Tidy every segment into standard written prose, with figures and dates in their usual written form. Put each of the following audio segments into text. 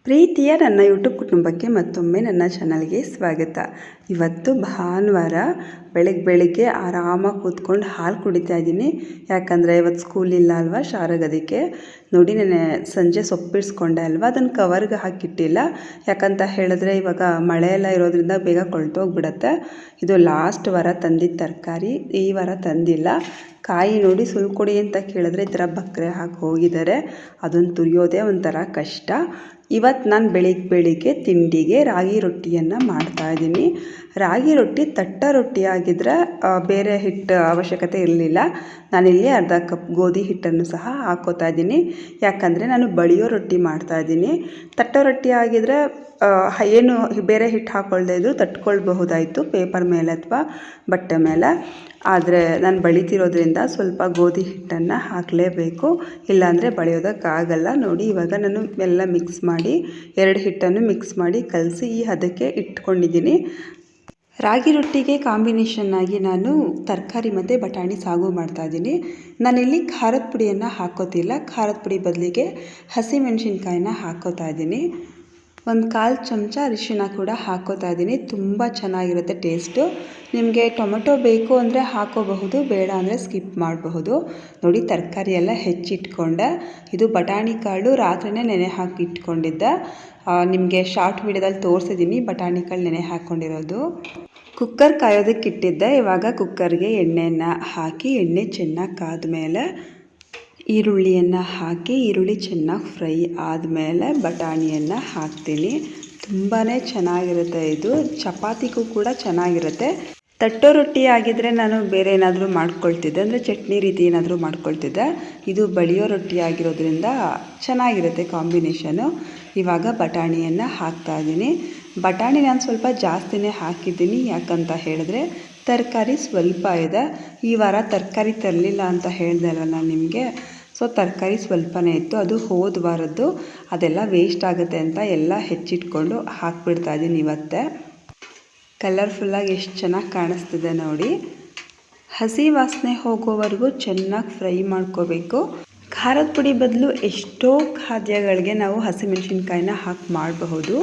ಪ್ರೀತಿಯ ನನ್ನ ಯೂಟ್ಯೂಬ್ ಕುಟುಂಬಕ್ಕೆ ಮತ್ತೊಮ್ಮೆ ನನ್ನ ಚಾನಲ್ಗೆ ಸ್ವಾಗತ. ಇವತ್ತು ಭಾನುವಾರ ಬೆಳಗ್ಗೆ ಆರಾಮಾಗಿ ಕೂತ್ಕೊಂಡು ಹಾಲು ಕುಡಿತಾ ಇದ್ದೀನಿ. ಯಾಕಂದರೆ ಇವತ್ತು ಸ್ಕೂಲ್ ಇಲ್ಲ ಅಲ್ವಾ ಶಾರಗದಕ್ಕೆ. ನೋಡಿ ನಾನು ಸಂಜೆ ಸೊಪ್ಪಿಡಿಸ್ಕೊಂಡೆ ಅಲ್ವಾ, ಅದನ್ನು ಕವರ್ಗೆ ಹಾಕಿಟ್ಟಿಲ್ಲ. ಯಾಕಂತ ಹೇಳಿದ್ರೆ ಇವಾಗ ಮಳೆ ಎಲ್ಲ ಇರೋದ್ರಿಂದ ಬೇಗ ಕೊಳ್ತೋಗ್ಬಿಡತ್ತೆ. ಇದು ಲಾಸ್ಟ್ ವಾರ ತಂದಿದ್ದ ತರಕಾರಿ, ಈ ವಾರ ತಂದಿಲ್ಲ. ಕಾಯಿ ನೋಡಿ ಸುಲ್ಕೊಡಿ ಅಂತ ಕೇಳಿದ್ರೆ ಈ ಥರ ಬಕ್ಕರೆ ಹಾಕಿ ಹೋಗಿದ್ದಾರೆ. ಅದನ್ನು ತುರಿಯೋದೇ ಒಂಥರ ಕಷ್ಟ. ಇವತ್ತು ನಾನು ಬೆಳಿಗ್ಗೆ ತಿಂಡಿಗೆ ರಾಗಿ ರೊಟ್ಟಿಯನ್ನು ಮಾಡ್ತಾಯಿದ್ದೀನಿ. ರಾಗಿ ರೊಟ್ಟಿ ತಟ್ಟ ರೊಟ್ಟಿ ಆಗಿದ್ದರೆ ಬೇರೆ ಹಿಟ್ಟು ಅವಶ್ಯಕತೆ ಇರಲಿಲ್ಲ. ನಾನಿಲ್ಲಿ ಅರ್ಧ ಕಪ್ ಗೋಧಿ ಹಿಟ್ಟನ್ನು ಸಹ ಹಾಕ್ಕೋತಾ ಇದ್ದೀನಿ. ಯಾಕಂದರೆ ನಾನು ಬಳಿಯೋ ರೊಟ್ಟಿ ಮಾಡ್ತಾಯಿದ್ದೀನಿ. ತಟ್ಟ ರೊಟ್ಟಿ ಆಗಿದ್ದರೆ ಏನು ಬೇರೆ ಹಿಟ್ಟು ಹಾಕ್ಕೊಳ್ದೇ ಇದ್ದರೂ ತಟ್ಕೊಳ್ಬಹುದಾಯಿತು ಪೇಪರ್ ಮೇಲೆ ಅಥವಾ ಬಟ್ಟೆ ಮೇಲೆ. ಆದರೆ ನಾನು ಬಳಿತಿರೋದ್ರಿಂದ ಸ್ವಲ್ಪ ಗೋಧಿ ಹಿಟ್ಟನ್ನು ಹಾಕಲೇಬೇಕು, ಇಲ್ಲಾಂದರೆ ಬಳಿಯೋದಕ್ಕಾಗಲ್ಲ. ನೋಡಿ ಇವಾಗ ನಾನು ಎಲ್ಲ ಮಿಕ್ಸ್ ಮಾಡಿ 2 ಹಿಟ್ಟನ್ನು ಮಿಕ್ಸ್ ಮಾಡಿ ಕಲಸಿ ಈ ಹದಕ್ಕೆ ಇಟ್ಕೊಂಡಿದ್ದೀನಿ. ರಾಗಿ ರೊಟ್ಟಿಗೆ ಕಾಂಬಿನೇಷನ್ನಾಗಿ ನಾನು ತರಕಾರಿ ಮತ್ತು ಬಟಾಣಿ ಸಾಗು ಮಾಡ್ತಾಯಿದ್ದೀನಿ. ನಾನಿಲ್ಲಿ ಖಾರದ ಪುಡಿಯನ್ನು ಹಾಕೋತಿಲ್ಲ, ಖಾರದ ಪುಡಿ ಬದಲಿಗೆ ಹಸಿಮೆಣಸಿನ್ಕಾಯಿನ ಹಾಕ್ಕೋತಾ ಇದ್ದೀನಿ. 1/4 ಚಮಚ ಅರಿಶಿಣ ಕೂಡ ಹಾಕ್ಕೋತಾ ಇದ್ದೀನಿ. ತುಂಬ ಚೆನ್ನಾಗಿರುತ್ತೆ ಟೇಸ್ಟು. ನಿಮಗೆ ಟೊಮೆಟೊ ಬೇಕು ಅಂದರೆ ಹಾಕೋಬಹುದು, ಬೇಡ ಅಂದರೆ ಸ್ಕಿಪ್ ಮಾಡಬಹುದು. ನೋಡಿ ತರಕಾರಿ ಎಲ್ಲ ಹೆಚ್ಚಿಟ್ಕೊಂಡೆ. ಇದು ಬಟಾಣಿ ಕಾಳು ರಾತ್ರಿಯೇ ನೆನೆ ಹಾಕಿ ಇಟ್ಕೊಂಡಿದ್ದೆ. ನಿಮಗೆ ಶಾರ್ಟ್ ವಿಡಿಯೋದಲ್ಲಿ ತೋರಿಸಿದ್ದೀನಿ ಬಟಾಣಿ ಕಾಳು ನೆನೆ ಹಾಕ್ಕೊಂಡಿರೋದು. ಕುಕ್ಕರ್ ಕಾಯೋದಕ್ಕೆ ಇಟ್ಟಿದ್ದೆ. ಇವಾಗ ಕುಕ್ಕರ್ಗೆ ಎಣ್ಣೆಯನ್ನು ಹಾಕಿ ಎಣ್ಣೆ ಚೆನ್ನಾಗಿ ಕಾದ್ಮೇಲೆ ಈರುಳ್ಳಿಯನ್ನು ಹಾಕಿ ಈರುಳ್ಳಿ ಚೆನ್ನಾಗಿ ಫ್ರೈ ಆದಮೇಲೆ ಬಟಾಣಿಯನ್ನು ಹಾಕ್ತೀನಿ. ತುಂಬಾ ಚೆನ್ನಾಗಿರುತ್ತೆ ಇದು. ಚಪಾತಿಗೂ ಕೂಡ ಚೆನ್ನಾಗಿರುತ್ತೆ. ತಟ್ಟೋ ರೊಟ್ಟಿ ಆಗಿದ್ದರೆ ನಾನು ಬೇರೆ ಏನಾದರೂ ಮಾಡ್ಕೊಳ್ತಿದ್ದೆ, ಅಂದರೆ ಚಟ್ನಿ ರೀತಿ ಏನಾದರೂ ಮಾಡ್ಕೊಳ್ತಿದ್ದೆ. ಇದು ಬಳಿಯೋ ರೊಟ್ಟಿ ಆಗಿರೋದ್ರಿಂದ ಚೆನ್ನಾಗಿರುತ್ತೆ ಕಾಂಬಿನೇಷನು. ಇವಾಗ ಬಟಾಣಿಯನ್ನು ಹಾಕ್ತಾಯಿದ್ದೀನಿ. ಬಟಾಣಿ ನಾನು ಸ್ವಲ್ಪ ಜಾಸ್ತಿನೇ ಹಾಕಿದ್ದೀನಿ. ಯಾಕಂತ ಹೇಳಿದ್ರೆ ತರಕಾರಿ ಸ್ವಲ್ಪ ಇದೆ. ಈ ವಾರ ತರಕಾರಿ ತರಲಿಲ್ಲ ಅಂತ ಹೇಳಿದೆ ಅಲ್ವ ನಾನು ನಿಮಗೆ. ಸೊ ತರಕಾರಿ ಸ್ವಲ್ಪನೇ ಇತ್ತು, ಅದು ಹೋದ ವಾರದ್ದು. ಅದೆಲ್ಲ ವೇಸ್ಟ್ ಆಗುತ್ತೆ ಅಂತ ಎಲ್ಲ ಹೆಚ್ಚಿಟ್ಕೊಂಡು ಹಾಕ್ಬಿಡ್ತಾಯಿದ್ದೀನಿ ಇವತ್ತೇ. ಕಲರ್ಫುಲ್ಲಾಗಿ ಎಷ್ಟು ಚೆನ್ನಾಗಿ ಕಾಣಿಸ್ತಿದೆ ನೋಡಿ. ಹಸಿ ವಾಸನೆ ಹೋಗೋವರೆಗೂ ಚೆನ್ನಾಗಿ ಫ್ರೈ ಮಾಡ್ಕೋಬೇಕು. ಖಾರದ ಪುಡಿ ಬದಲು ಎಷ್ಟೋ ಖಾದ್ಯಗಳಿಗೆ ನಾವು ಹಸಿಮೆಣಸಿನ್ಕಾಯಿನ ಹಾಕಿ ಮಾಡಬಹುದು.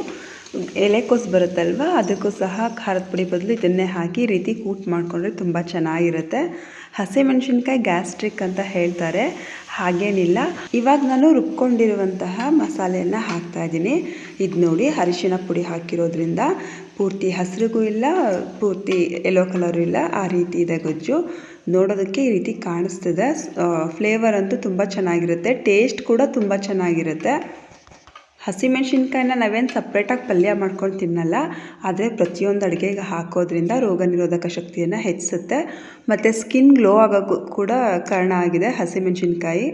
ಎಲೆಕೋಸು ಬರುತ್ತಲ್ವ, ಅದಕ್ಕೂ ಸಹ ಖಾರದ ಪುಡಿ ಬದಲು ಇದನ್ನೇ ಹಾಕಿ ಈ ರೀತಿ ಕೂಟ್ ಮಾಡಿಕೊಂಡ್ರೆ ತುಂಬ ಚೆನ್ನಾಗಿರುತ್ತೆ. ಹಸಿಮೆಣಸಿನ್ಕಾಯಿ ಗ್ಯಾಸ್ಟ್ರಿಕ್ ಅಂತ ಹೇಳ್ತಾರೆ, ಹಾಗೇನಿಲ್ಲ. ಇವಾಗ ನಾನು ರುಬ್ಕೊಂಡಿರುವಂತಹ ಮಸಾಲೆಯನ್ನು ಹಾಕ್ತಾಯಿದ್ದೀನಿ. ಇದು ನೋಡಿ ಅರಿಶಿಣ ಪುಡಿ ಹಾಕಿರೋದ್ರಿಂದ ಪೂರ್ತಿ ಹಸಿರಿಗೂ ಇಲ್ಲ, ಪೂರ್ತಿ ಯೆಲ್ಲೋ ಕಲರು ಇಲ್ಲ, ಆ ರೀತಿ ಇದೆ ಗೊಜ್ಜು. ನೋಡೋದಕ್ಕೆ ಈ ರೀತಿ ಕಾಣಿಸ್ತಿದೆ. ಫ್ಲೇವರ್ ಅಂತೂ ತುಂಬ ಚೆನ್ನಾಗಿರುತ್ತೆ, ಟೇಸ್ಟ್ ಕೂಡ ತುಂಬ ಚೆನ್ನಾಗಿರುತ್ತೆ. ಹಸಿಮೆಣಸಿನ್ಕಾಯಿನ ನಾವೇನು ಸಪ್ರೇಟಾಗಿ ಪಲ್ಯ ಮಾಡ್ಕೊಂಡು ತಿನ್ನಲ್ಲ, ಆದರೆ ಪ್ರತಿಯೊಂದು ಅಡುಗೆಗೆ ಹಾಕೋದ್ರಿಂದ ರೋಗ ನಿರೋಧಕ ಶಕ್ತಿಯನ್ನು ಹೆಚ್ಚಿಸುತ್ತೆ ಮತ್ತು ಸ್ಕಿನ್ ಗ್ಲೋ ಆಗೋಕ್ಕೂ ಕೂಡ ಕಾರಣ ಆಗಿದೆ ಹಸಿಮೆಣಸಿನ್ಕಾಯಿ.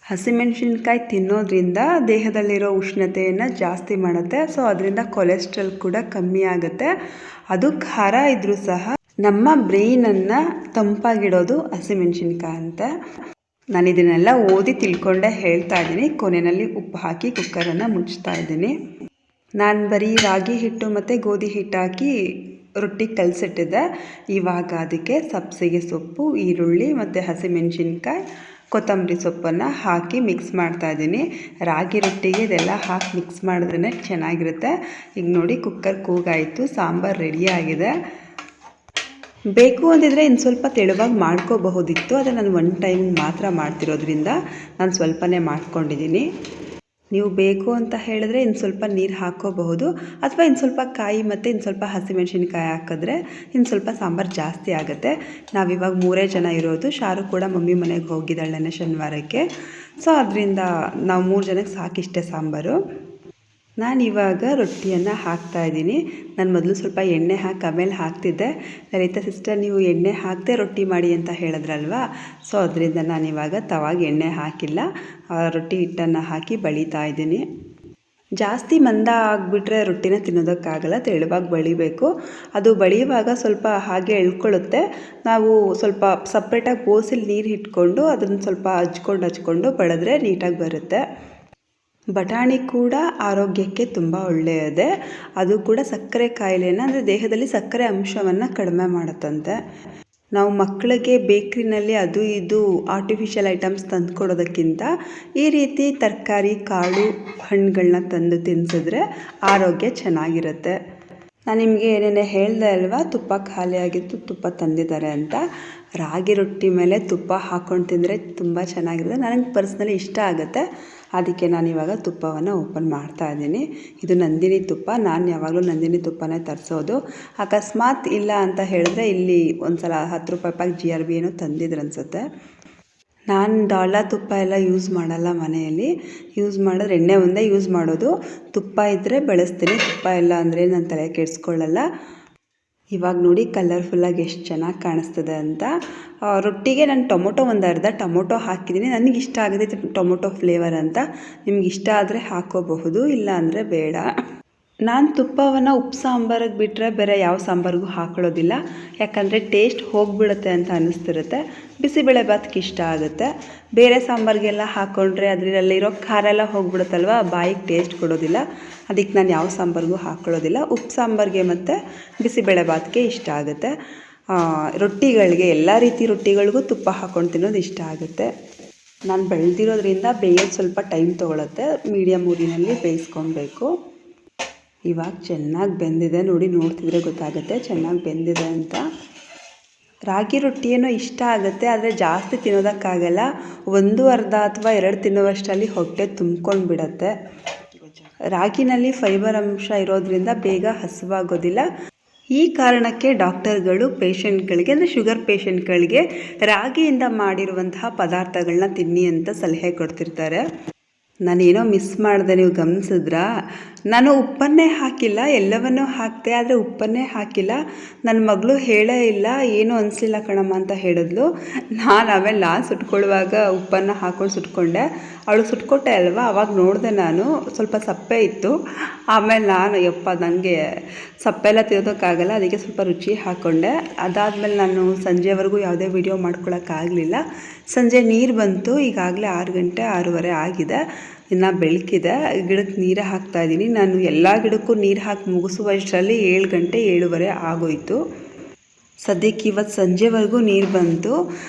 ಹಸಿಮೆಣಸಿನ್ಕಾಯಿ ತಿನ್ನೋದ್ರಿಂದ ದೇಹದಲ್ಲಿರೋ ಉಷ್ಣತೆಯನ್ನು ಜಾಸ್ತಿ ಮಾಡುತ್ತೆ. ಸೊ ಅದರಿಂದ ಕೊಲೆಸ್ಟ್ರಾಲ್ ಕೂಡ ಕಮ್ಮಿ ಆಗುತ್ತೆ. ಅದು ಖಾರ ಇದ್ದರೂ ಸಹ ನಮ್ಮ ಬ್ರೈನನ್ನು ತಂಪಾಗಿಡೋದು ಹಸಿಮೆಣಸಿನ್ಕಾಯಿ ಅಂತ. ನಾನು ಇದನ್ನೆಲ್ಲ ಓದಿ ತಿಳ್ಕೊಂಡೆ ಹೇಳ್ತಾ ಇದ್ದೀನಿ. ಕೊನೆಯಲ್ಲಿ ಉಪ್ಪು ಹಾಕಿ ಕುಕ್ಕರನ್ನು ಮುಚ್ತಾ ಇದ್ದೀನಿ. ನಾನು ಬರೀ ರಾಗಿ ಹಿಟ್ಟು ಮತ್ತು ಗೋಧಿ ಹಿಟ್ಟು ಹಾಕಿ ರೊಟ್ಟಿ ಕಲಸಿಟ್ಟಿದ್ದೆ. ಇವಾಗ ಅದಕ್ಕೆ ಸಬ್ಬಸಿಗೆ ಸೊಪ್ಪು, ಈರುಳ್ಳಿ ಮತ್ತು ಹಸಿಮೆಣಸಿನ್ಕಾಯಿ, ಕೊತ್ತಂಬರಿ ಸೊಪ್ಪನ್ನು ಹಾಕಿ ಮಿಕ್ಸ್ ಮಾಡ್ತಾಯಿದ್ದೀನಿ. ರಾಗಿ ರೊಟ್ಟಿಗೆ ಇದೆಲ್ಲ ಹಾಕಿ ಮಿಕ್ಸ್ ಮಾಡಿದ್ರೇ ಚೆನ್ನಾಗಿರುತ್ತೆ. ಈಗ ನೋಡಿ ಕುಕ್ಕರ್ ಕೂಗಾಯಿತು, ಸಾಂಬಾರು ರೆಡಿಯಾಗಿದೆ. ಬೇಕು ಅಂದಿದ್ರೆ ಇನ್ನು ಸ್ವಲ್ಪ ತೆಳುವಾಗಿ ಮಾಡ್ಕೋಬಹುದಿತ್ತು, ಆದರೆ ನಾನು 1 ಟೈಮ್ ಮಾತ್ರ ಮಾಡ್ತಿರೋದ್ರಿಂದ ನಾನು ಸ್ವಲ್ಪನೇ ಮಾಡ್ಕೊಂಡಿದ್ದೀನಿ. ನೀವು ಬೇಕು ಅಂತ ಹೇಳಿದ್ರೆ ಇನ್ನು ಸ್ವಲ್ಪ ನೀರು ಹಾಕ್ಕೋಬಹುದು, ಅಥವಾ ಇನ್ನು ಸ್ವಲ್ಪ ಕಾಯಿ ಮತ್ತು ಇನ್ನು ಸ್ವಲ್ಪ ಹಸಿಮೆಣಸಿನ್ಕಾಯಿ ಹಾಕಿದ್ರೆ ಇನ್ನು ಸ್ವಲ್ಪ ಸಾಂಬಾರು ಜಾಸ್ತಿ ಆಗುತ್ತೆ. ನಾವಿವಾಗ 3 ಜನ ಇರೋದು. ಶಾರು ಕೂಡ ಮಮ್ಮಿ ಮನೆಗೆ ಹೋಗಿದ್ದಾಳೆ ಶನಿವಾರಕ್ಕೆ. ಸೊ ಅದರಿಂದ ನಾವು 3 ಜನಕ್ಕೆ ಸಾಕಿಷ್ಟೇ ಸಾಂಬಾರು. ನಾನಿವಾಗ ರೊಟ್ಟಿಯನ್ನು ಹಾಕ್ತಾಯಿದ್ದೀನಿ. ನಾನು ಮೊದಲು ಸ್ವಲ್ಪ ಎಣ್ಣೆ ಹಾಕಿ ಆಮೇಲೆ ಹಾಕ್ತಿದ್ದೆ. ಲಲಿತಾ ಸಿಸ್ಟರ್ ನೀವು ಎಣ್ಣೆ ಹಾಕದೆ ರೊಟ್ಟಿ ಮಾಡಿ ಅಂತ ಹೇಳಿದ್ರಲ್ವ, ಸೊ ಅದರಿಂದ ನಾನಿವಾಗ ತವಾಗೆ ಎಣ್ಣೆ ಹಾಕಿಲ್ಲ, ರೊಟ್ಟಿ ಹಿಟ್ಟನ್ನು ಹಾಕಿ ಬಳಿತಾ ಇದ್ದೀನಿ. ಜಾಸ್ತಿ ಮಂದ ಆಗಿಬಿಟ್ರೆ ರೊಟ್ಟಿನ ತಿನ್ನೋದಕ್ಕಾಗಲ್ಲ, ತೆಳುವಾಗಿ ಬಳಿಬೇಕು. ಅದು ಬಳಿಯುವಾಗ ಸ್ವಲ್ಪ ಹಾಗೆ ಎಳ್ಕೊಳ್ಳುತ್ತೆ. ನಾವು ಸ್ವಲ್ಪ ಸಪ್ರೇಟಾಗಿ ಬೋಸಲ್ಲಿ ನೀರು ಇಟ್ಕೊಂಡು ಅದನ್ನು ಸ್ವಲ್ಪ ಹಚ್ಕೊಂಡು ಬಳಿದ್ರೆ ನೀಟಾಗಿ ಬರುತ್ತೆ. ಬಟಾಣಿ ಕೂಡ ಆರೋಗ್ಯಕ್ಕೆ ತುಂಬ ಒಳ್ಳೆಯದೇ. ಅದು ಕೂಡ ಸಕ್ಕರೆ ಕಾಯಿಲೆನ, ಅಂದರೆ ದೇಹದಲ್ಲಿ ಸಕ್ಕರೆ ಅಂಶವನ್ನು ಕಡಿಮೆ ಮಾಡುತ್ತಂತೆ. ನಾವು ಮಕ್ಕಳಿಗೆ ಬೇಕ್ರಿನಲ್ಲಿ ಅದು ಇದು ಆರ್ಟಿಫಿಷಿಯಲ್ ಐಟಮ್ಸ್ ತಂದು ಕೊಡೋದಕ್ಕಿಂತ ಈ ರೀತಿ ತರಕಾರಿ ಕಾಳು ಹಣ್ಣುಗಳನ್ನ ತಂದು ತಿನ್ನಿಸಿದ್ರೆ ಆರೋಗ್ಯ ಚೆನ್ನಾಗಿರುತ್ತೆ. ನಾನು ನಿಮಗೆ ಏನೇನೇ ಹೇಳಿದೆ ಅಲ್ವಾ, ತುಪ್ಪ ಖಾಲಿಯಾಗಿತ್ತು, ತುಪ್ಪ ತಂದಿದ್ದಾರೆ ಅಂತ. ರಾಗಿ ರೊಟ್ಟಿ ಮೇಲೆ ತುಪ್ಪ ಹಾಕ್ಕೊಂಡು ತಿಂದರೆ ತುಂಬ ಚೆನ್ನಾಗಿರುತ್ತೆ. ನನಗೆ ಪರ್ಸ್ನಲಿ ಇಷ್ಟ ಆಗುತ್ತೆ. ಅದಕ್ಕೆ ನಾನು ಇವಾಗ ತುಪ್ಪವನ್ನು ಓಪನ್ ಮಾಡ್ತಾ ಇದ್ದೀನಿ. ಇದು ನಂದಿನಿ ತುಪ್ಪ. ನಾನು ಯಾವಾಗಲೂ ನಂದಿನಿ ತುಪ್ಪನೇ ತರಿಸೋದು. ಅಕಸ್ಮಾತ್ ಇಲ್ಲ ಅಂತ ಹೇಳಿದ್ರೆ ಇಲ್ಲಿ ಒಂದು ಸಲ 10 ರೂಪಾಯಿ ಪ್ಯಾಕ್ GRB ಏನೋ ತಂದಿದ್ರು ಅನಿಸುತ್ತೆ. ನಾನು ಡಾಲ್ಡಾ ತುಪ್ಪ ಎಲ್ಲ ಯೂಸ್ ಮಾಡಲ್ಲ ಮನೆಯಲ್ಲಿ. ಯೂಸ್ ಮಾಡಿದ್ರೆ ಎಣ್ಣೆ ಒಂದೇ ಯೂಸ್ ಮಾಡೋದು. ತುಪ್ಪ ಇದ್ದರೆ ಬಳಸ್ತೀನಿ, ತುಪ್ಪ ಇಲ್ಲ ಅಂದರೆ ನಾನು ತಲೆ ಕೆಡಿಸ್ಕೊಳ್ಳಲ್ಲ. ಇವಾಗ ನೋಡಿ ಕಲರ್ಫುಲ್ಲಾಗಿ ಎಷ್ಟು ಚೆನ್ನಾಗಿ ಕಾಣಿಸ್ತದೆ ಅಂತ. ರೊಟ್ಟಿಗೆ ನಾನು ಟೊಮೊಟೊ ಒಂದು ಅರ್ಧ ಟೊಮೊಟೊ ಹಾಕಿದ್ದೀನಿ. ನನಗೆ ಇಷ್ಟ ಆಗಿದೆ ಟೊಮೊಟೊ ಫ್ಲೇವರ್ ಅಂತ. ನಿಮ್ಗೆ ಇಷ್ಟ ಆದರೆ ಹಾಕೋಬಹುದು, ಇಲ್ಲ ಅಂದರೆ ಬೇಡ. ನಾನು ತುಪ್ಪವನ್ನು ಉಪ್ಪು ಸಾಂಬಾರಿಗೆ ಬಿಟ್ಟರೆ ಬೇರೆ ಯಾವ ಸಾಂಬಾರಿಗೂ ಹಾಕೊಳ್ಳೋದಿಲ್ಲ. ಯಾಕಂದರೆ ಟೇಸ್ಟ್ ಹೋಗಿಬಿಡುತ್ತೆ ಅಂತ ಅನ್ನಿಸ್ತಿರುತ್ತೆ. ಬಿಸಿಬೇಳೆ ಬಾತ್ಗೆ ಇಷ್ಟ ಆಗುತ್ತೆ. ಬೇರೆ ಸಾಂಬಾರಿಗೆಲ್ಲ ಹಾಕ್ಕೊಂಡ್ರೆ ಅದರಲ್ಲಿರೋ ಖಾರ ಎಲ್ಲ ಹೋಗಿಬಿಡುತ್ತಲ್ವ, ಬಾಯಿಗೆ ಟೇಸ್ಟ್ ಕೊಡೋದಿಲ್ಲ. ಅದಕ್ಕೆ ನಾನು ಯಾವ ಸಾಂಬಾರಿಗೂ ಹಾಕ್ಕೊಳ್ಳೋದಿಲ್ಲ. ಉಪ್ಪು ಸಾಂಬಾರಿಗೆ ಮತ್ತು ಬಿಸಿಬೇಳೆ ಬಾತ್ಗೆ ಇಷ್ಟ ಆಗುತ್ತೆ. ರೊಟ್ಟಿಗಳಿಗೆ ಎಲ್ಲ ರೀತಿ ರೊಟ್ಟಿಗಳಿಗೂ ತುಪ್ಪ ಹಾಕ್ಕೊಂಡು ತಿನ್ನೋದು ಇಷ್ಟ ಆಗುತ್ತೆ. ನಾನು ಬೆಳೆದಿರೋದ್ರಿಂದ ಬೇಯೋದು ಸ್ವಲ್ಪ ಟೈಮ್ ತೊಗೊಳುತ್ತೆ. ಮೀಡಿಯಮ್ ಊರಿನಲ್ಲಿ ಬೇಯಿಸ್ಕೊಬೇಕು. ಇವಾಗ ಚೆನ್ನಾಗಿ ಬೆಂದಿದೆ ನೋಡಿ, ನೋಡ್ತಿದ್ರೆ ಗೊತ್ತಾಗುತ್ತೆ ಚೆನ್ನಾಗಿ ಬೆಂದಿದೆ ಅಂತ. ರಾಗಿ ರೊಟ್ಟಿ ಏನೋ ಇಷ್ಟ ಆಗುತ್ತೆ, ಆದರೆ ಜಾಸ್ತಿ ತಿನ್ನೋದಕ್ಕಾಗಲ್ಲ. 1 ಅರ್ಧ ಅಥವಾ 2 ತಿನ್ನುವಷ್ಟರಲ್ಲಿ ಹೊಟ್ಟೆ ತುಂಬ್ಕೊಂಡು ಬಿಡುತ್ತೆ. ರಾಗಿನಲ್ಲಿ ಫೈಬರ್ ಅಂಶ ಇರೋದ್ರಿಂದ ಬೇಗ ಹಸಿವಾಗೋದಿಲ್ಲ. ಈ ಕಾರಣಕ್ಕೆ ಡಾಕ್ಟರ್ಗಳು ಪೇಷಂಟ್ಗಳಿಗೆ, ಅಂದರೆ ಶುಗರ್ ಪೇಷಂಟ್ಗಳಿಗೆ ರಾಗಿಯಿಂದ ಮಾಡಿರುವಂತಹ ಪದಾರ್ಥಗಳನ್ನ ತಿನ್ನಿ ಅಂತ ಸಲಹೆ ಕೊಡ್ತಿರ್ತಾರೆ. ನಾನೇನೋ ಮಿಸ್ ಮಾಡಿದೆ, ನೀವು ಗಮನಿಸಿದ್ರಾ? ನಾನು ಉಪ್ಪನ್ನೇ ಹಾಕಿಲ್ಲ, ಎಲ್ಲವನ್ನೂ ಹಾಕಿದೆ, ಆದರೆ ಉಪ್ಪನ್ನೇ ಹಾಕಿಲ್ಲ. ನನ್ನ ಮಗಳು ಹೇಳೇ ಇಲ್ಲ, ಏನೂ ಅನಿಸ್ಲಿಲ್ಲ ಕಣಮ್ಮ ಅಂತ ಹೇಳಿದ್ಲು. ಆಮೇಲೆ ನಾನು ಸುಟ್ಕೊಳ್ಳುವಾಗ ಉಪ್ಪನ್ನು ಹಾಕ್ಕೊಂಡು ಸುಟ್ಕೊಂಡೆ. ಅವಳು ಸುಟ್ಕೊಟ್ಟೆ ಅಲ್ವಾ, ಅವಾಗ ನೋಡಿದೆ ನಾನು, ಸ್ವಲ್ಪ ಸಪ್ಪೆ ಇತ್ತು. ಆಮೇಲೆ ನಾನು ನನಗೆ ಸಪ್ಪೆಲ್ಲ ತಿನ್ನೋದಕ್ಕಾಗಲ್ಲ, ಅದಕ್ಕೆ ಸ್ವಲ್ಪ ರುಚಿ ಹಾಕ್ಕೊಂಡೆ. ಅದಾದಮೇಲೆ ನಾನು ಸಂಜೆವರೆಗೂ ಯಾವುದೇ ವಿಡಿಯೋ ಮಾಡ್ಕೊಳ್ಳೋಕ್ಕಾಗಲಿಲ್ಲ. ಸಂಜೆ ನೀರು ಬಂತು, ಈಗಾಗಲೇ 6 ಗಂಟೆ 6:15 ಆಗಿದೆ. ಇನ್ನು ಬೆಳಕಿದೆ. ಗಿಡಕ್ಕೆ ನೀರು ಹಾಕ್ತಾಯಿದ್ದೀನಿ. ನಾನು ಎಲ್ಲ ಗಿಡಕ್ಕೂ ನೀರು ಹಾಕಿ ಮುಗಿಸುವಷ್ಟರಲ್ಲಿ 7 ಗಂಟೆ 7:15 ಆಗೋಯಿತು. ಸದ್ಯಕ್ಕೆ ಇವತ್ತು ಸಂಜೆವರೆಗೂ ನೀರು ಬಂತು.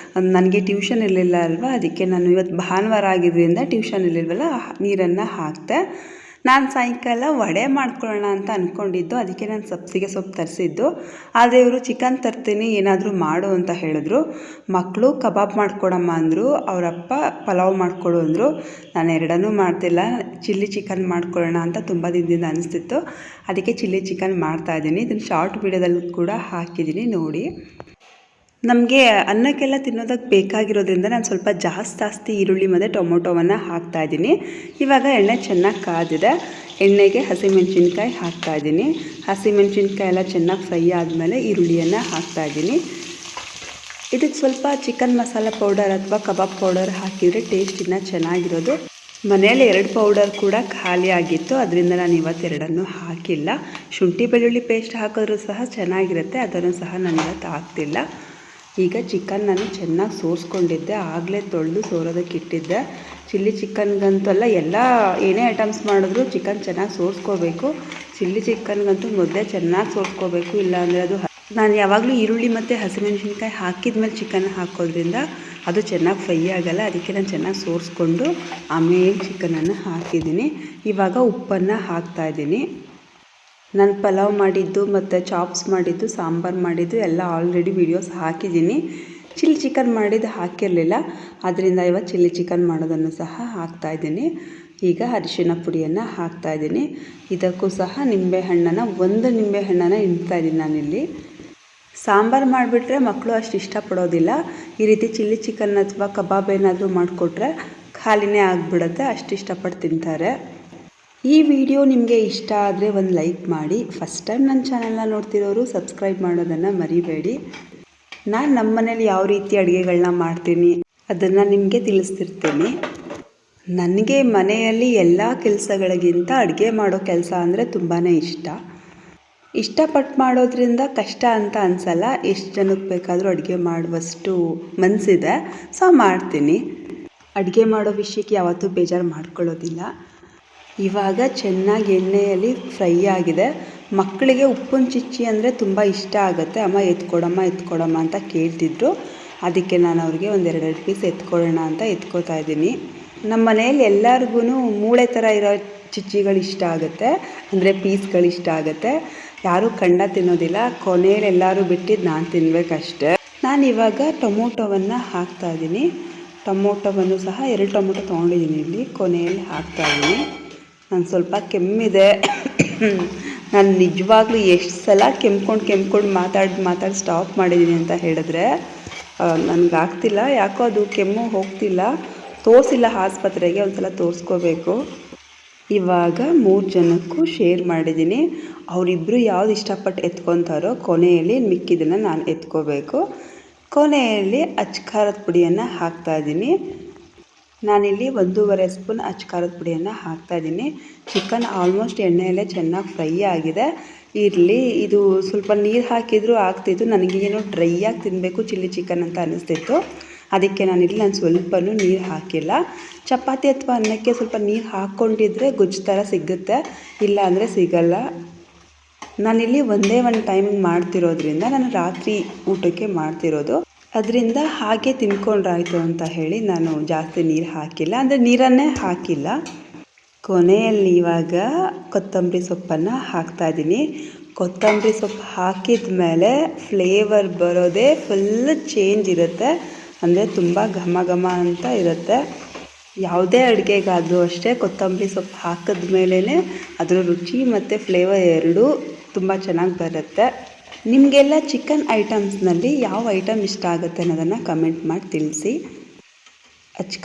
ನನಗೆ ಟ್ಯೂಷನ್ ಇರಲಿಲ್ಲ ಅಲ್ವಾ, ಅದಕ್ಕೆ ನಾನು ಇವತ್ತು ಭಾನುವಾರ ಆಗಿದ್ದರಿಂದ ಟ್ಯೂಷನ್ ಇರಲಿಲ್ವಲ್ಲ, ನೀರನ್ನು ಹಾಕಿದೆ. ನಾನು ಸಾಯಂಕಾಲ ವಡೆ ಮಾಡ್ಕೊಳ್ಳೋಣ ಅಂತ ಅಂದ್ಕೊಂಡಿದ್ದು, ಅದಕ್ಕೆ ನಾನು ಸಬ್ಸಿಗೆ ಸೊಪ್ಪು ತರಿಸಿದ್ದು. ಆದರೆ ಇವರು ಚಿಕನ್ ತರ್ತೀನಿ ಏನಾದರೂ ಮಾಡು ಅಂತ ಹೇಳಿದ್ರು. ಮಕ್ಕಳು ಕಬಾಬ್ ಮಾಡ್ಕೊಡಮ್ಮ ಅಂದರು, ಅವರಪ್ಪ ಪಲಾವ್ ಮಾಡಿಕೊಡು ಅಂದರು. ನಾನು ಎರಡನ್ನೂ ಮಾಡ್ತಿಲ್ಲ, ಚಿಲ್ಲಿ ಚಿಕನ್ ಮಾಡ್ಕೊಳ್ಳೋಣ ಅಂತ ತುಂಬ ದಿನದಿಂದ ಅನಿಸ್ತಿತ್ತು. ಅದಕ್ಕೆ ಚಿಲ್ಲಿ ಚಿಕನ್ ಮಾಡ್ತಾಯಿದ್ದೀನಿ. ಇದನ್ನು ಶಾರ್ಟ್ ವಿಡಿಯೋದಲ್ಲಿ ಕೂಡ ಹಾಕಿದ್ದೀನಿ ನೋಡಿ. ನಮಗೆ ಅನ್ನಕ್ಕೆಲ್ಲ ತಿನ್ನೋದಕ್ಕೆ ಬೇಕಾಗಿರೋದ್ರಿಂದ ನಾನು ಸ್ವಲ್ಪ ಜಾಸ್ತಿ ಈರುಳ್ಳಿ ಮತ್ತು ಟೊಮೊಟೊವನ್ನು ಹಾಕ್ತಾಯಿದ್ದೀನಿ. ಇವಾಗ ಎಣ್ಣೆ ಚೆನ್ನಾಗಿ ಕಾದಿದೆ. ಎಣ್ಣೆಗೆ ಹಸಿಮೆಣಸಿನ್ಕಾಯಿ ಹಾಕ್ತಾಯಿದ್ದೀನಿ. ಹಸಿಮೆಣಸಿನ್ಕಾಯಿ ಎಲ್ಲ ಚೆನ್ನಾಗಿ ಫ್ರೈ ಆದಮೇಲೆ ಈರುಳ್ಳಿಯನ್ನು ಹಾಕ್ತಾಯಿದ್ದೀನಿ. ಇದಕ್ಕೆ ಸ್ವಲ್ಪ ಚಿಕನ್ ಮಸಾಲ ಪೌಡರ್ ಅಥವಾ ಕಬಾಬ್ ಪೌಡರ್ ಹಾಕಿದರೆ ಟೇಸ್ಟ್ ಇನ್ನೂ ಚೆನ್ನಾಗಿರೋದು. ಮನೆಯಲ್ಲಿ 2 ಪೌಡರ್ ಕೂಡ ಖಾಲಿ ಆಗಿತ್ತು, ಅದರಿಂದ ನಾನು ಇವತ್ತು 2 ಹಾಕಿಲ್ಲ. ಶುಂಠಿ ಬೆಳ್ಳುಳ್ಳಿ ಪೇಸ್ಟ್ ಹಾಕಿದ್ರೂ ಸಹ ಚೆನ್ನಾಗಿರುತ್ತೆ, ಅದನ್ನು ಸಹ ನಾನು ಇವತ್ತು ಹಾಕ್ತಿಲ್ಲ. ಈಗ ಚಿಕನ್ ನಾನು ಚೆನ್ನಾಗಿ ಸೋರಿಸ್ಕೊಂಡಿದ್ದೆ, ಆಗಲೇ ತೊಳೆದು ಸೋರೋದಕ್ಕೆ ಇಟ್ಟಿದ್ದೆ. ಚಿಲ್ಲಿ ಚಿಕನ್ಗಂತಲ್ಲ, ಏನೇ ಐಟಮ್ಸ್ ಮಾಡಿದ್ರು ಚಿಕನ್ ಚೆನ್ನಾಗಿ ಸೋರಿಸ್ಕೋಬೇಕು. ಚಿಲ್ಲಿ ಚಿಕನ್ಗಂತೂ ಮುದ್ದೆ ಚೆನ್ನಾಗಿ ಸೋರಿಸ್ಕೋಬೇಕು, ಇಲ್ಲಾಂದರೆ ಅದು ನಾನು ಯಾವಾಗಲೂ ಈರುಳ್ಳಿ ಮತ್ತು ಹಸಿಮೆಣಸಿನ್ಕಾಯಿ ಹಾಕಿದ್ಮೇಲೆ ಚಿಕನ್ ಹಾಕೋದ್ರಿಂದ ಅದು ಚೆನ್ನಾಗಿ ಫ್ರೈ ಆಗೋಲ್ಲ. ಅದಕ್ಕೆ ನಾನು ಚೆನ್ನಾಗಿ ಸೋರಿಸ್ಕೊಂಡು ಆಮೇಲೆ ಚಿಕನನ್ನು ಹಾಕಿದ್ದೀನಿ. ಇವಾಗ ಉಪ್ಪನ್ನು ಹಾಕ್ತಾಯಿದ್ದೀನಿ. ನಾನು ಪಲಾವ್ ಮಾಡಿದ್ದು ಮತ್ತು ಚಾಪ್ಸ್ ಮಾಡಿದ್ದು, ಸಾಂಬಾರು ಮಾಡಿದ್ದು ಎಲ್ಲ ಆಲ್ರೆಡಿ ವೀಡಿಯೋಸ್ ಹಾಕಿದ್ದೀನಿ. ಚಿಲ್ಲಿ ಚಿಕನ್ ಮಾಡಿದ್ದು ಹಾಕಿರಲಿಲ್ಲ, ಅದರಿಂದ ಇವತ್ತು ಚಿಲ್ಲಿ ಚಿಕನ್ ಮಾಡೋದನ್ನು ಸಹ ಹಾಕ್ತಾಯಿದ್ದೀನಿ. ಈಗ ಅರಿಶಿನ ಪುಡಿಯನ್ನು ಹಾಕ್ತಾಯಿದ್ದೀನಿ. ಇದಕ್ಕೂ ಸಹ ನಿಂಬೆಹಣ್ಣನ್ನು 1 ನಿಂಬೆಹಣ್ಣನ್ನು ಹಿಂಡ್ತಾಯಿದ್ದೀನಿ ನಾನಿಲ್ಲಿ. ಸಾಂಬಾರು ಮಾಡಿಬಿಟ್ರೆ ಮಕ್ಕಳು ಅಷ್ಟು ಇಷ್ಟಪಡೋದಿಲ್ಲ. ಈ ರೀತಿ ಚಿಲ್ಲಿ ಚಿಕನ್ ಅಥವಾ ಕಬಾಬ್ ಏನಾದರೂ ಮಾಡಿಕೊಟ್ರೆ ಖಾಲಿನೇ ಆಗಿಬಿಡುತ್ತೆ, ಅಷ್ಟು ಇಷ್ಟಪಟ್ಟು ತಿಂತಾರೆ. ಈ ವಿಡಿಯೋ ನಿಮಗೆ ಇಷ್ಟ ಆದರೆ ಒಂದು ಲೈಕ್ ಮಾಡಿ. ಫಸ್ಟ್ ಟೈಮ್ ನನ್ನ ಚಾನಲ್ನ ನೋಡ್ತಿರೋರು ಸಬ್ಸ್ಕ್ರೈಬ್ ಮಾಡೋದನ್ನು ಮರಿಬೇಡಿ. ನಾನು ನಮ್ಮ ಮನೇಲಿ ಯಾವ ರೀತಿ ಅಡುಗೆಗಳನ್ನ ಮಾಡ್ತೀನಿ ಅದನ್ನು ನಿಮಗೆ ತಿಳಿಸ್ತಿರ್ತೀನಿ. ನನಗೆ ಮನೆಯಲ್ಲಿ ಎಲ್ಲ ಕೆಲಸಗಳಿಗಿಂತ ಅಡುಗೆ ಮಾಡೋ ಕೆಲಸ ಅಂದರೆ ತುಂಬಾ ಇಷ್ಟಪಟ್ಟು ಮಾಡೋದ್ರಿಂದ ಕಷ್ಟ ಅಂತ ಅನಿಸಲ್ಲ. ಎಷ್ಟು ಜನಕ್ಕೆ ಬೇಕಾದರೂ ಅಡುಗೆ ಮಾಡುವಷ್ಟು ಮನಸ್ಸಿದೆ, ಸೊ ಮಾಡ್ತೀನಿ. ಅಡುಗೆ ಮಾಡೋ ವಿಷಯಕ್ಕೆ ಯಾವತ್ತೂ ಬೇಜಾರು ಮಾಡ್ಕೊಳ್ಳೋದಿಲ್ಲ. ಇವಾಗ ಚೆನ್ನಾಗಿ ಎಣ್ಣೆಯಲ್ಲಿ ಫ್ರೈ ಆಗಿದೆ. ಮಕ್ಕಳಿಗೆ ಉಪ್ಪಿನ ಚಿಚ್ಚಿ ಅಂದರೆ ತುಂಬ ಇಷ್ಟ ಆಗುತ್ತೆ. ಅಮ್ಮ ಎತ್ಕೊಡಮ್ಮ ಅಂತ ಕೇಳ್ತಿದ್ರು. ಅದಕ್ಕೆ ನಾನು ಅವ್ರಿಗೆ ಒಂದೆರಡು ಪೀಸ್ ಎತ್ಕೊಳ್ಳೋಣ ಅಂತ ಎತ್ಕೋತಾ ಇದ್ದೀನಿ. ನಮ್ಮ ಮನೆಯಲ್ಲಿ ಎಲ್ಲರಿಗೂ ಮೂಳೆ ಥರ ಇರೋ ಚಿಚ್ಚಿಗಳು ಇಷ್ಟ ಆಗುತ್ತೆ, ಅಂದರೆ ಪೀಸ್ಗಳು ಇಷ್ಟ ಆಗುತ್ತೆ. ಯಾರೂ ಕಂಡ ತಿನ್ನೋದಿಲ್ಲ. ಕೊನೆಯಲ್ಲಿ ಎಲ್ಲರೂ ಬಿಟ್ಟಿದ್ದು ನಾನು ತಿನ್ನಬೇಕಷ್ಟೆ. ನಾನಿವಾಗ ಟೊಮೊಟೊವನ್ನು ಹಾಕ್ತಾಯಿದ್ದೀನಿ. ಟೊಮೊಟೊವನ್ನು ಸಹ 2 ಟೊಮೊಟೊ ತೊಗೊಂಡಿದ್ದೀನಿ. ಇಲ್ಲಿ ಕೊನೆಯಲ್ಲಿ ಹಾಕ್ತಾಯಿದ್ದೀನಿ. ನಾನು ಸ್ವಲ್ಪ ಕೆಮ್ಮಿದೆ. ನಾನು ನಿಜವಾಗ್ಲೂ ಎಷ್ಟು ಸಲ ಕೆಮ್ಕೊಂಡು ಮಾತಾಡಿ ಸ್ಟಾಪ್ ಮಾಡಿದ್ದೀನಿ ಅಂತ ಹೇಳಿದ್ರೆ ನನಗಾಗ್ತಿಲ್ಲ. ಯಾಕೋ ಅದು ಕೆಮ್ಮು ಹೋಗ್ತಿಲ್ಲ. ತೋರಿಸಿಲ್ಲ ಆಸ್ಪತ್ರೆಗೆ, ಒಂದು ಸಲ ತೋರಿಸ್ಕೋಬೇಕು. ಇವಾಗ 3 ಜನಕ್ಕೂ ಶೇರ್ ಮಾಡಿದ್ದೀನಿ. ಅವರಿಬ್ಬರು ಯಾವ್ದು ಇಷ್ಟಪಟ್ಟು ಎತ್ಕೊತಾರೋ ಕೊನೆಯಲ್ಲಿ ಮಿಕ್ಕಿದ್ದನ್ನು ನಾನು ಎತ್ಕೋಬೇಕು. ಕೊನೆಯಲ್ಲಿ ಖಾರದ ಪುಡಿಯನ್ನು ಹಾಕ್ತಾಯಿದ್ದೀನಿ. ನಾನಿಲ್ಲಿ 1.5 ಸ್ಪೂನ್ ಖಾರದ ಪುಡಿಯನ್ನು ಹಾಕ್ತಾಯಿದ್ದೀನಿ. ಚಿಕನ್ ಆಲ್ಮೋಸ್ಟ್ ಎಣ್ಣೆಯಲ್ಲೇ ಚೆನ್ನಾಗಿ ಫ್ರೈ ಆಗಿದೆ. ಇರಲಿ, ಇದು ಸ್ವಲ್ಪ ನೀರು ಹಾಕಿದರೂ ಆಗ್ತಿತ್ತು. ನನಗೇನೋ ಡ್ರೈಯಾಗಿ ತಿನ್ನಬೇಕು ಚಿಲ್ಲಿ ಚಿಕನ್ ಅಂತ ಅನ್ನಿಸ್ತಿತ್ತು. ಅದಕ್ಕೆ ನಾನು ಸ್ವಲ್ಪನೂ ನೀರು ಹಾಕಿಲ್ಲ. ಚಪಾತಿ ಅಥವಾ ಅನ್ನಕ್ಕೆ ಸ್ವಲ್ಪ ನೀರು ಹಾಕ್ಕೊಂಡಿದ್ರೆ ಗೊಜ್ಜು ಥರ ಸಿಗುತ್ತೆ, ಇಲ್ಲ ಅಂದರೆ ಸಿಗಲ್ಲ. ನಾನಿಲ್ಲಿ ಒಂದೇ ಒಂದು ಟೈಮಿಂಗ್ ಮಾಡ್ತಿರೋದ್ರಿಂದ ನಾನು ರಾತ್ರಿ ಊಟಕ್ಕೆ ಮಾಡ್ತಿರೋದು. ಅದರಿಂದ ಹಾಗೆ ತಿನ್ಕೊಂಡ್ರಾಯ್ತು ಅಂತ ಹೇಳಿ ನಾನು ಜಾಸ್ತಿ ನೀರು ಹಾಕಿಲ್ಲ, ಅಂದರೆ ನೀರನ್ನೇ ಹಾಕಿಲ್ಲ. ಕೊನೆಯಲ್ಲಿ ಇವಾಗ ಕೊತ್ತಂಬರಿ ಸೊಪ್ಪನ್ನು ಹಾಕ್ತಾಯಿದ್ದೀನಿ. ಕೊತ್ತಂಬರಿ ಸೊಪ್ಪು ಹಾಕಿದ ಮೇಲೆ ಫ್ಲೇವರ್ ಬರೋದೇ ಫುಲ್ ಚೇಂಜ್ ಇರುತ್ತೆ. ಅಂದರೆ ತುಂಬ ಘಮ ಅಂತ ಇರುತ್ತೆ. ಯಾವುದೇ ಅಡುಗೆಗಾದರೂ ಅಷ್ಟೇ ಕೊತ್ತಂಬರಿ ಸೊಪ್ಪು ಹಾಕಿದ ಮೇಲೇ ಅದರ ರುಚಿ ಮತ್ತು ಫ್ಲೇವರ್ ಎರಡೂ ತುಂಬ ಚೆನ್ನಾಗಿ ಬರುತ್ತೆ. ನಿಮಗೆಲ್ಲ ಚಿಕನ್ ಐಟಮ್ಸ್ನಲ್ಲಿ ಯಾವ ಐಟಮ್ ಇಷ್ಟ ಆಗುತ್ತೆ ಅನ್ನೋದನ್ನು ಕಮೆಂಟ್ ಮಾಡಿ ತಿಳಿಸಿ.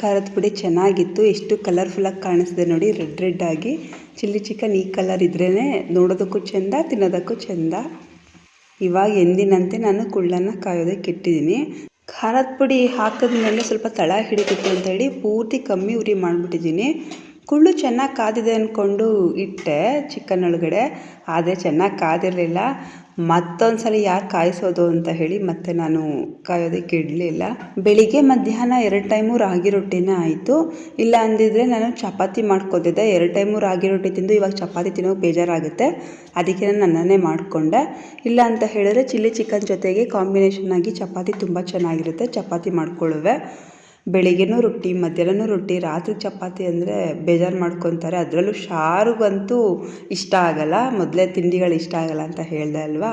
ಖಾರದ ಪುಡಿ ಚೆನ್ನಾಗಿತ್ತು. ಎಷ್ಟು ಕಲರ್ಫುಲ್ಲಾಗಿ ಕಾಣಿಸ್ದೆ ನೋಡಿ, ರೆಡ್ ಆಗಿ. ಚಿಲ್ಲಿ ಚಿಕನ್ ಈ ಕಲರ್ ಇದ್ರೇ ನೋಡೋದಕ್ಕೂ ಚೆಂದ, ತಿನ್ನೋದಕ್ಕೂ ಚೆಂದ. ಇವಾಗ ಎಂದಿನಂತೆ ನಾನು ಕುಳ್ಳನ್ನು ಕಾಯೋದಕ್ಕೆ ಇಟ್ಟಿದ್ದೀನಿ. ಖಾರದ ಪುಡಿ ಹಾಕಿದ್ಮೇಲೆ ಸ್ವಲ್ಪ ತಳ ಹಿಡಿತಿತ್ತು ಅಂತೇಳಿ ಪೂರ್ತಿ ಕಮ್ಮಿ ಉರಿ ಮಾಡಿಬಿಟ್ಟಿದ್ದೀನಿ. ಕುಳ್ಳು ಚೆನ್ನಾಗಿ ಕಾದಿದೆ ಅಂದ್ಕೊಂಡು ಇಟ್ಟೆ ಚಿಕನ್ ಒಳಗಡೆ, ಆದರೆ ಚೆನ್ನಾಗಿ ಕಾದಿರಲಿಲ್ಲ. ಮತ್ತೊಂದು ಸಲ ಯಾರು ಕಾಯಿಸೋದು ಅಂತ ಹೇಳಿ ಮತ್ತೆ ನಾನು ಕಾಯೋದಕ್ಕೆ ಇಡಲಿಲ್ಲ. ಬೆಳಿಗ್ಗೆ ಮಧ್ಯಾಹ್ನ 2 ಟೈಮು ರಾಗಿ ರೊಟ್ಟಿನೇ ಆಯಿತು. ಇಲ್ಲ ಅಂದಿದ್ರೆ ನಾನು ಚಪಾತಿ ಮಾಡ್ಕೊತಿದ್ದೆ. 2 ಟೈಮು ರಾಗಿ ರೊಟ್ಟಿ ತಿಂದು ಇವಾಗ ಚಪಾತಿ ತಿನ್ನೋಕೆ ಬೇಜಾರಾಗುತ್ತೆ. ಅದಕ್ಕೆ ನಾನು ಅನ್ನನೇ ಮಾಡಿಕೊಂಡೆ. ಇಲ್ಲ ಅಂತ ಹೇಳಿದ್ರೆ ಚಿಲ್ಲಿ ಚಿಕನ್ ಜೊತೆಗೆ ಕಾಂಬಿನೇಷನ್ ಆಗಿ ಚಪಾತಿ ತುಂಬ ಚೆನ್ನಾಗಿರುತ್ತೆ. ಚಪಾತಿ ಮಾಡ್ಕೊಳ್ಳುವೆ. ಬೆಳಿಗ್ಗೆನೂ ರೊಟ್ಟಿ, ಮಧ್ಯಾಹ್ನನೂ ರೊಟ್ಟಿ, ರಾತ್ರಿ ಚಪಾತಿ ಅಂದರೆ ಬೇಜಾರು ಮಾಡ್ಕೊತಾರೆ. ಅದರಲ್ಲೂ ಶಾರುಗಂತೂ ಇಷ್ಟ ಆಗಲ್ಲ. ಮೊದಲೇ ತಿಂಡಿಗಳು ಇಷ್ಟ ಆಗಲ್ಲ ಅಂತ ಹೇಳಿದೆ ಅಲ್ವಾ.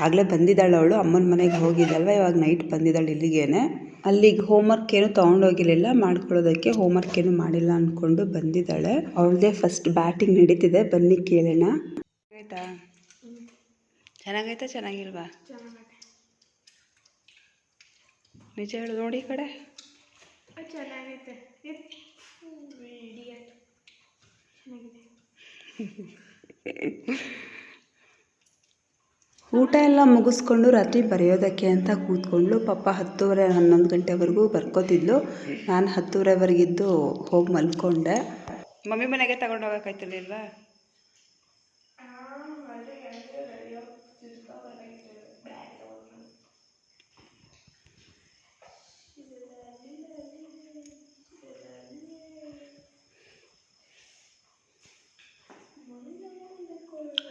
ಆಗಲೇ ಬಂದಿದ್ದಾಳೆ ಅವಳು, ಅಮ್ಮನ ಮನೆಗೆ ಹೋಗಿದ್ದಲ್ವ, ಇವಾಗ ನೈಟ್ ಬಂದಿದ್ದಾಳೆ ಇಲ್ಲಿಗೇನೆ. ಅಲ್ಲಿಗೆ ಹೋಮ್ವರ್ಕ್ ಏನು ತೊಗೊಂಡೋಗಿರಲಿಲ್ಲ ಮಾಡ್ಕೊಳ್ಳೋದಕ್ಕೆ, ಹೋಮ್ವರ್ಕ್ ಏನು ಮಾಡಿಲ್ಲ ಅಂದ್ಕೊಂಡು ಬಂದಿದ್ದಾಳೆ. ಅವಳದೇ ಫಸ್ಟ್ ಬ್ಯಾಟಿಂಗ್ ನಡೀತಿದೆ, ಬನ್ನಿ ಕೇಳೋಣ. ಆಯ್ತಾ? ಚೆನ್ನಾಗೈತಾ ಚೆನ್ನಾಗಿಲ್ವಾ? ನಿಜ ಹೇಳು ನೋಡಿ ಈ ಕಡೆ. ಚೆನ್ನಾಗೈತೆ. ಊಟ ಎಲ್ಲ ಮುಗಿಸ್ಕೊಂಡು ರಾತ್ರಿ ಬರೆಯೋದಕ್ಕೆ ಅಂತ ಕೂತ್ಕೊಂಡ್ಳು. ಪಾಪ 10:30 11 ಗಂಟೆವರೆಗೂ ಬರ್ಕೋತಿದ್ಲು. ನಾನು 10:30ವರೆಗಿದ್ದು ಹೋಗಿ ಮಲ್ಕೊಂಡೆ. ಮಮ್ಮಿ ಮನೆಗೆ ತಗೊಂಡು ಹೋಗೋಕ್ಕಾಯ್ತಿರ್ಲಿಲ್ವಾ?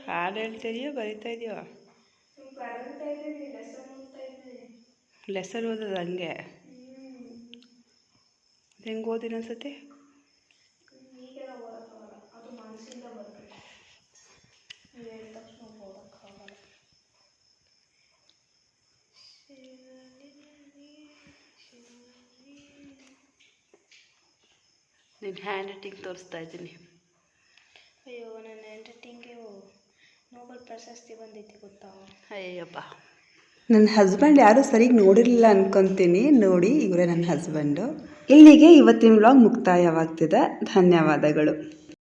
ಹಾಡು ಹೇಳ್ತಿದೆಯೋ ಬರಿತಾ ಇದೆಯೋ? ಲೆಸನ್ ಓದೋದು ಹಂಗೆ ಹೆಂಗೆ ಓದಿನ ಅನ್ಸತಿ? ನಿನ್ನ ಹ್ಯಾಂಡ್ ರೈಟಿಂಗ್ ತೋರಿಸ್ತಾ ಇದ್ದೀನಿ. ಅಯ್ಯೋ, ನನ್ನ ಹ್ಯಾಂಡ್ ರೈಟಿಂಗ್ಗೆ ನೋಬೆಲ್ ಪ್ರಶಸ್ತಿ ಬಂದೈತಿ ಗೊತ್ತಾ? ಅಯ್ಯಪ್ಪ, ನನ್ನ ಹಸ್ಬೆಂಡ್ ಯಾರೂ ಸರಿಗೆ ನೋಡಿರಲಿಲ್ಲ ಅನ್ಕೊತೀನಿ. ನೋಡಿ, ಇವರೇ ನನ್ನ ಹಸ್ಬೆಂಡು. ಇಲ್ಲಿಗೆ ಇವತ್ತಿನ ವ್ಲಾಗ್ ಮುಕ್ತಾಯವಾಗ್ತಿದೆ. ಧನ್ಯವಾದಗಳು.